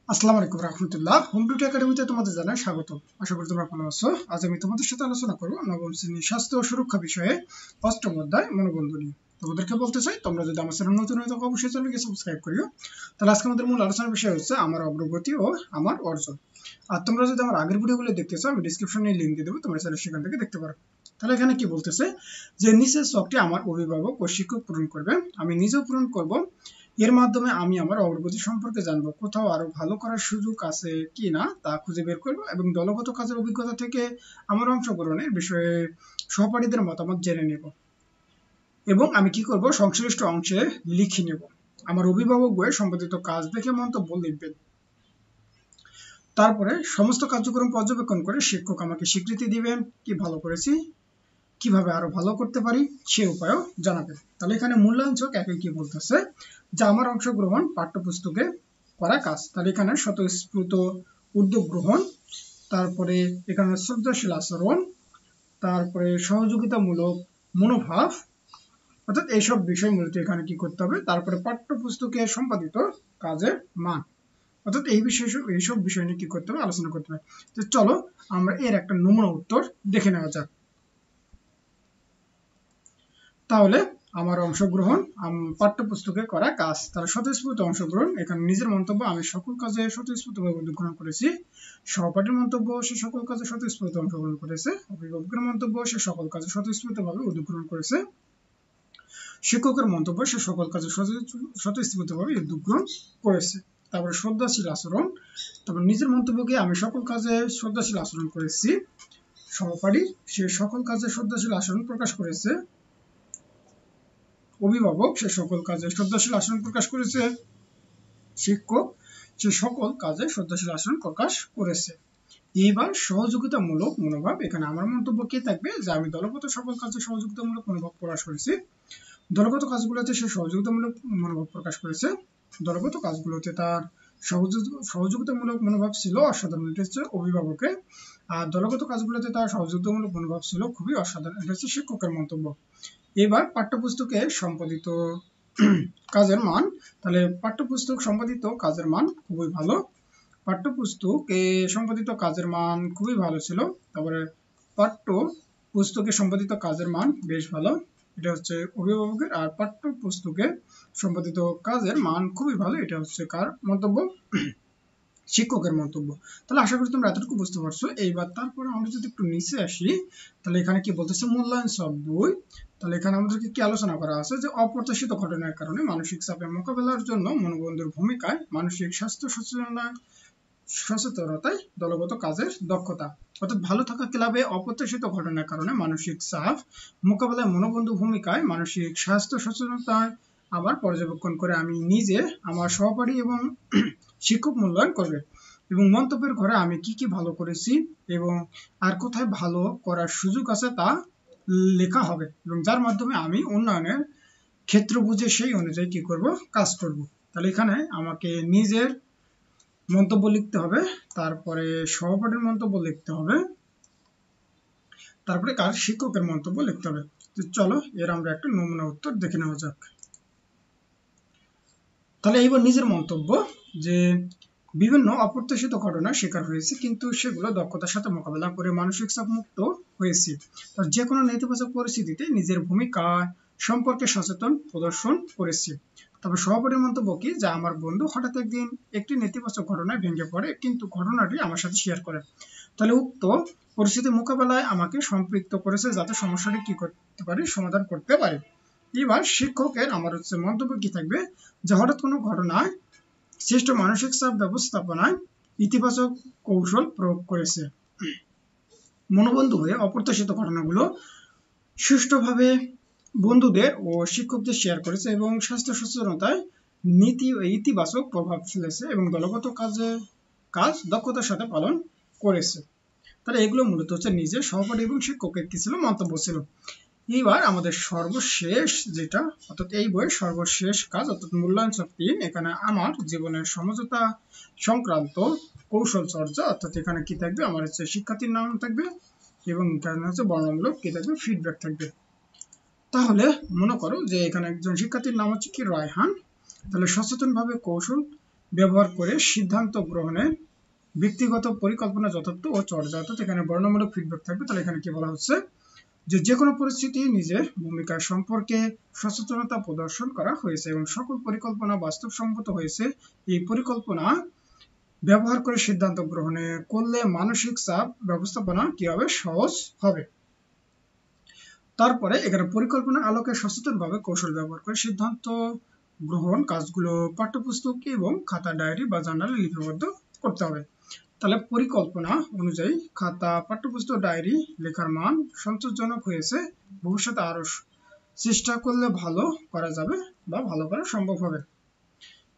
আসসালামু আলাইকুম রাহমাতুল্লাহ। হোম বিউটি একাডেমিতে তোমাদের জানাই স্বাগত। আশা করি তোমরা ভালো আছো। আজ আমি তোমাদের সাথে আলোচনা করব নবম শ্রেণীর স্বাস্থ্য ও সুরক্ষা বিষয়ে অষ্টম অধ্যায় মনোবন্ধ নিয়ে। তোমাদেরকে বলতে চাই, তোমরা যদি আমার চ্যানেল নতুন হয়ে থাকো অবশ্যই চ্যানেলকে সাবস্ক্রাইব করিও। তাহলে আজকে আমাদের মূল আলোচনার বিষয় হচ্ছে আমার অগ্রগতি ও আমার অর্জন। আর তোমরা যদি আমার আগের ভিডিওগুলো দেখতে চাও, আমি ডিসক্রিপশনে লিংক দিয়ে দেবো, তোমরা চাইলে সেখান থেকে দেখতে পারো। তাহলে এখানে কি বলতেছে যে নিচের ছকটি আমার অভিভাবক ও শিক্ষক পূরণ করবে, আমি নিজেও পূরণ করব। এর মাধ্যমে আমি আমার অগ্রগতি সম্পর্কে জানবো, কোথাও আরো ভালো করার সুযোগ আছে কি না তা খুঁজে বের করব, এবং দলগত কাজের অভিজ্ঞতা থেকে আমার অংশগ্রহণের বিষয়ে সহপাঠীদের মতামত জেনে নেব, এবং আমি কি করব সংশ্লিষ্ট অংশে লিখে নেব। আমার অভিভাবক বইয়ে সম্পাদিত কাজ দেখে মন্তব্য লিখবেন। তারপরে সমস্ত কার্যক্রম পর্যবেক্ষণ করে শিক্ষক আমাকে স্বীকৃতি দিবেন, কি ভালো করেছি, কিভাবে আরো ভালো করতে পারি সে উপায়ও জানাবেন। তাহলে এখানে মূল্যায়ন ছক একই কি বলতেছে যে আমার অংশগ্রহণ পাঠ্যপুস্তকে করা কাজ। তাহলে এখানে স্বতঃস্ফূর্ত উদ্যোগ গ্রহণ, তারপরে এখানে শ্রদ্ধাশীল আচরণ, তারপরে সহযোগিতামূলক মনোভাব, অর্থাৎ এইসব বিষয় মূলত এখানে কি করতে হবে। তারপরে পাঠ্যপুস্তকে সম্পাদিত কাজের মান, অর্থাৎ এইসব বিষয় নিয়ে কি করতে হবে, আলোচনা করতে হবে। তো চলো আমরা এর একটা নমুনা উত্তর দেখে নেওয়া যাক। তাহলে আমার অংশগ্রহণ পাঠ্যপুস্তকে করা কাজ, তাহলে স্বতঃস্ফূর্ত অংশগ্রহণ, এখানে নিজের মন্তব্য আমি সকল কাজে স্বতঃস্ফূর্তভাবে অংশগ্রহণ করেছি। সহপাঠীর মন্তব্য সে সকল কাজে স্বতঃস্ফূর্ত অংশগ্রহণ করেছে। অভিভাবকের মন্তব্য সে সকল কাজে স্বতঃস্ফূর্তভাবে অংশগ্রহণ করেছে। শিক্ষকের মন্তব্য সে সকল কাজে স্বতঃস্ফূর্তভাবে অংশগ্রহণ করেছে। তারপরে শ্রদ্ধাশীল আচরণ, তারপর নিজের মন্তব্যকে আমি সকল কাজে শ্রদ্ধাশীল আচরণ করেছি। সহপাঠী সে সকল কাজে শ্রদ্ধাশীল আচরণ প্রকাশ করেছে। অভিভাবক সে সকল কাজে শ্রদ্ধাশীল আচরণ প্রকাশ করেছে। শিক্ষক সে সকল কাজে শ্রদ্ধাশীল আচরণ প্রকাশ করেছে। এইবার সহযোগিতামূলক মনোভাব, এখানে আমার মন্তব্য কি থাকবে যে আমি দলগত সকল কাজে সহযোগিতামূলক মনোভাব প্রকাশ করেছি। দলগত কাজগুলোতে সে সহযোগিতামূলক মনোভাব প্রকাশ করেছে। দলগত কাজগুলোতে তার সহযোগিতামূলক মনোভাব ছিল অসাধারণ, এটা হচ্ছে অভিভাবকের। আর দলগত কাজগুলোতে তার সহযোগিতামূলক মনোভাব ছিল খুবই অসাধারণ, এটা হচ্ছে শিক্ষকের মন্তব্য। এবার পাঠ্যপুস্তকে সম্পাদিত কাজের মান, তাহলে পাঠ্যপুস্তক সম্পাদিত কাজের মান খুবই ভালো। পাঠ্যপুস্তকে সম্পাদিত কাজের মান খুবই ভালো ছিল। তারপরে পাঠ্যপুস্তকে সম্পাদিত কাজের মান বেশ ভালো, এটা হচ্ছে অভিভাবকের। আর পাঠ্যপুস্তকে সম্পাদিত কাজের মান খুবই ভালো, এটা হচ্ছে কার মন্তব্য, শিক্ষকের মন্তব্য। তাহলে আশা করি তোমরা এতটুকু বুঝতে পারছো। এইবার তারপরে আমরা যদি একটু নিচে আসি, তাহলে এখানে কি বলতেছে মূল্যায়ন ছক 2। তাহলে এখানে আমাদেরকে কি আলোচনা করা আছে যে অপ্রত্যাশিত ঘটনার কারণে মানসিক চাপের মোকাবেলার জন্য মনোবন্ধুর ভূমিকায় মানসিক স্বাস্থ্য সচেতনতায় দলগত কাজের দক্ষতা, অর্থাৎ ভালো থাকা ক্লাবে অপ্রত্যাশিত ঘটনার কারণে মানসিক চাপ মোকাবেলায় মনোবন্ধু ভূমিকায় মানসিক স্বাস্থ্য সচেতনতায় আবার পর্যবেক্ষণ করে আমি নিজে, আমার সহপাঠী এবং শিক্ষক মূল্যায়ন করবে, এবং মন্তব্যের ঘরে আমি কি কি ভালো করেছি এবং আর কোথায় ভালো করার সুযোগ আছে তা লেখা হবে, এবং যার মাধ্যমে আমি উন্নয়নের ক্ষেত্র বুঝে সেই অনুযায়ী কি করব, কাজ করব। তাহলে এখানে আমাকে নিজের মন্তব্য লিখতে হবে, তারপরে সহপাঠীর মন্তব্য লিখতে হবে, তারপরে কার শিক্ষকের মন্তব্য লিখতে হবে। তো চলো এর আমরা একটা নমুনা উত্তর দেখে নেওয়া যাক। তাহলে এইবার নিজের মন্তব্য, যে বিভিন্ন অপ্রত্যাশিত ঘটনার শিকার হয়েছে, কিন্তু সেগুলো দক্ষতার সাথে মোকাবেলা করে মানসিক চাপ মুক্ত হয়েছি। যে কোনো নেতিবাচক পরিস্থিতিতে নিজের ভূমিকা সম্পর্কে সচেতন প্রদর্শন করেছি। তবে সহপাঠীর মন্তব্য কি, যা আমার বন্ধু হঠাৎ একদিন একটি নেতিবাচক ঘটনায় ভেঙে পড়ে, কিন্তু ঘটনাটি আমার সাথে শেয়ার করে। তাহলে উক্ত পরিস্থিতি মোকাবেলায় আমাকে সম্পৃক্ত করেছে, যাতে সমস্যাটি কি করতে পারি, সমাধান করতে পারি। এবার শিক্ষকের আমার মন্তব্য কি থাকবে, যে হঠাৎ কোনো ঘটনায় সৃষ্ট মানসিক চাপ ব্যবস্থাপনায় ইতিবাচক কৌশল প্রয়োগ করেছে। মনোবন্ধু হয়ে অপ্রত্যাশিত ঘটনাগুলো সুষ্ঠুভাবে বন্ধুদের ও শিক্ষকদের শেয়ার করেছে, এবং স্বাস্থ্য সচেতনতায় ইতিবাচক প্রভাব ফেলেছে, এবং দলগত কাজ দক্ষতার সাথে পালন করেছে। তাহলে এগুলো মূলত হচ্ছে নিজের, সহপাঠী এবং শিক্ষকের কি ছিল, মন্তব্য ছিল। এইবার আমাদের সর্বশেষ যেটা, অর্থাৎ এই বইয়ের সর্বশেষ কাজ, অর্থাৎ মূল্যায়ন ছক 3, এখানে আমার জীবনের সমঝোতা সংক্রান্ত কৌশল চর্চা, অর্থাৎ এখানে কি থাকবে, আমার হচ্ছে শিক্ষার্থীর নাম থাকবে, এবং এখানে হচ্ছে বর্ণনামূলক কি থাকবে, ফিডব্যাক থাকবে। তাহলে মনে করো যে এখানে একজন শিক্ষার্থীর নাম হচ্ছে কি, রায়হান। তাহলে সচেতনভাবে কৌশল ব্যবহার করে সিদ্ধান্ত গ্রহণে ব্যক্তিগত পরিকল্পনা যথার্থ ও চর্যা। অর্থাৎ এখানে বর্ণমূলক ফিডব্যাক থাকবে। তাহলে এখানে কি বলা হচ্ছে যে কোনো পরিস্থিতি নিজের ভূমিকা সম্পর্কে সচেতনতা প্রদর্শন করা হয়েছে এবং সকল পরিকল্পনা বাস্তবসম্মত হয়েছে। এই পরিকল্পনা ব্যবহার করে সিদ্ধান্ত গ্রহণে করলে মানসিক চাপ ব্যবস্থাপনা কি হবে, সহজ হবে। তারপরে এখানে পরিকল্পনার আলোকে সচেতনভাবে কৌশল ব্যবহার করে সিদ্ধান্ত গ্রহণ কাজগুলো পাঠ্যপুস্তক এবং খাতা, ডায়েরি বা জার্নালে লিপিবদ্ধ করতে হবে। তাহলে পরিকল্পনা অনুযায়ী খাতা, পাঠ্যপুস্তক, ডায়েরি লেখার মান সন্তোষজনক হয়েছে। ভবিষ্যতে আরো চেষ্টা করলে ভালো করা যাবে বা ভালো করা সম্ভব হবে।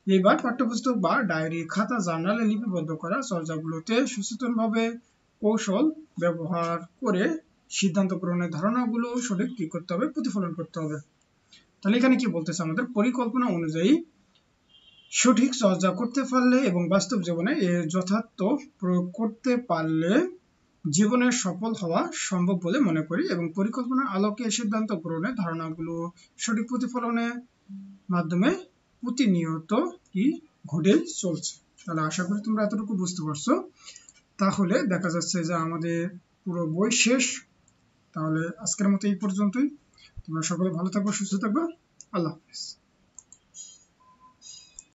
এবার পাঠ্যপুস্তক বা ডায়েরি, খাতা, জার্নালে লিপিবদ্ধ করা চর্যাগুলোতে সচেতনভাবে কৌশল ব্যবহার করে সিদ্ধান্ত গ্রহণের ধারণাগুলো সঠিক কি করতে হবে, প্রতিফলন করতে হবে। তাহলে এখানে কি বলতেছে আমাদের, পরিকল্পনা অনুযায়ী সঠিক চর্চা করতে পারলে এবং বাস্তব জীবনে এর যথার্থ প্রয়োগ করতে পারলে জীবনে সফল হওয়া সম্ভব বলে মনে করি এবং পরিকল্পনার আলোকে সিদ্ধান্ত গ্রহণের ধারণাগুলো সঠিক প্রতিফলনের মাধ্যমে প্রতিনিয়ত কি ঘটে চলছে। তাহলে আশা করি তোমরা এতটুকু বুঝতে পারছো। তাহলে দেখা যাচ্ছে যে আমাদের পুরো বই শেষ। তাহলে আজকের মতো এই পর্যন্তই। তোমরা সকলে ভালো থাকবে, সুস্থ থাকবে। আল্লাহ হাফেজ।